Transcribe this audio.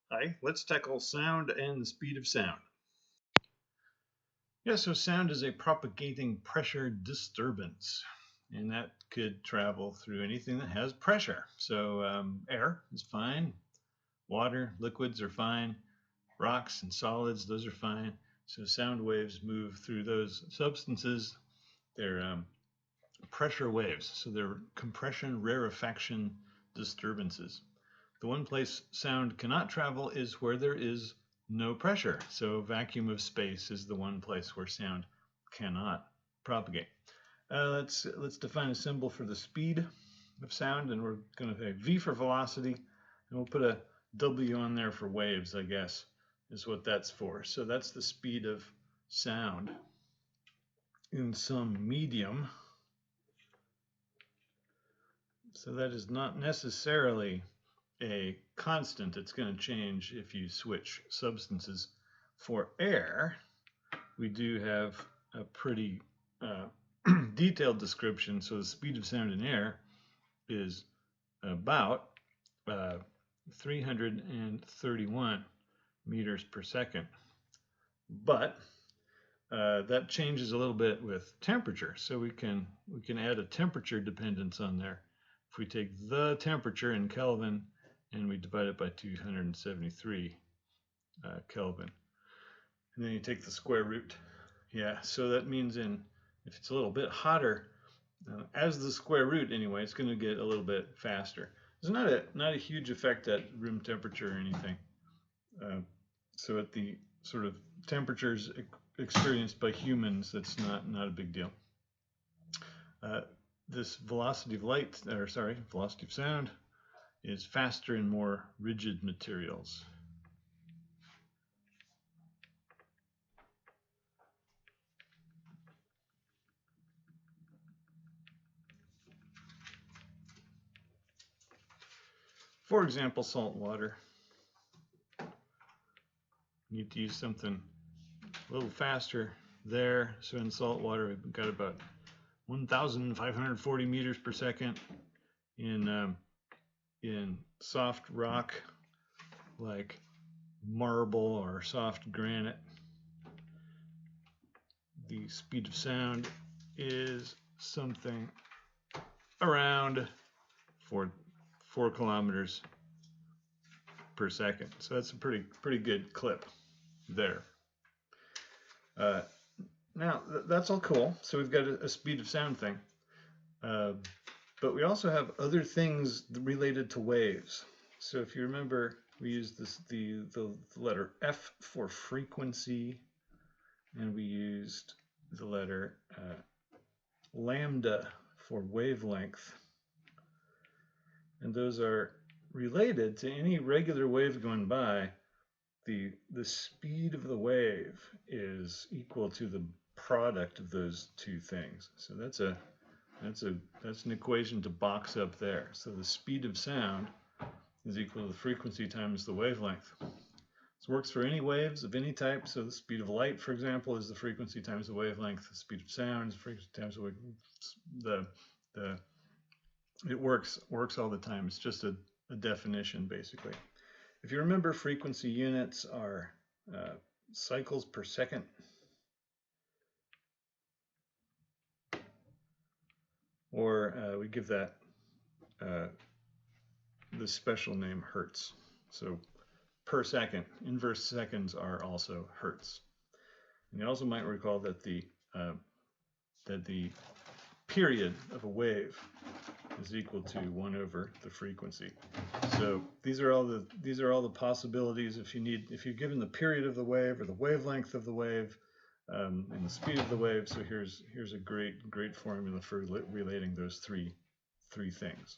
Hi, let's tackle sound and the speed of sound. Yeah, so sound is a propagating pressure disturbance, and that could travel through anything that has pressure. So air is fine, water, liquids are fine, rocks and solids, those are fine. So sound waves move through those substances. They're pressure waves, so they're compression rarefaction disturbances. The one place sound cannot travel is where there is no pressure. So vacuum of space is the one place where sound cannot propagate. Let's define a symbol for the speed of sound, and we're going to say V for velocity, and we'll put a W on there for waves, I guess, is what that's for. So that's the speed of sound in some medium. So that is not necessarily a constant. It's going to change if you switch substances. For air, we do have a pretty detailed description. So the speed of sound in air is about 331 meters per second. But that changes a little bit with temperature. So we can add a temperature dependence on there. If we take the temperature in Kelvin and we divide it by 273 Kelvin, and then you take the square root. Yeah, so that means if it's a little bit hotter, as the square root anyway, it's going to get a little bit faster. There's not a huge effect at room temperature or anything. So at the sort of temperatures experienced by humans, that's not a big deal. This velocity of light, or sorry, velocity of sound, is faster in more rigid materials. For example, salt water. You need to use something a little faster there. So in salt water, we've got about 1,540 meters per second. In soft rock like marble or soft granite, the speed of sound is something around 4 kilometers per second. So that's a pretty good clip there. Now that's all cool. So we've got a speed of sound thing, but we also have other things related to waves. So if you remember, we used the letter F for frequency, and we used the letter lambda for wavelength, and those are related to any regular wave going by. The speed of the wave is equal to the product of those two things. So that's an equation to box up there. So the speed of sound is equal to the frequency times the wavelength. This works for any waves of any type. So the speed of light, for example, is the frequency times the wavelength. The speed of sound is the frequency times the wavelength. It works all the time. It's just a definition, basically. If you remember, frequency units are cycles per second. Or we give that the special name hertz. So per second, inverse seconds are also hertz. And you also might recall that the period of a wave is equal to 1 over the frequency. So these are all the possibilities. If you're given the period of the wave or the wavelength of the wave and the speed of the wave. So here's a great formula for relating those three things.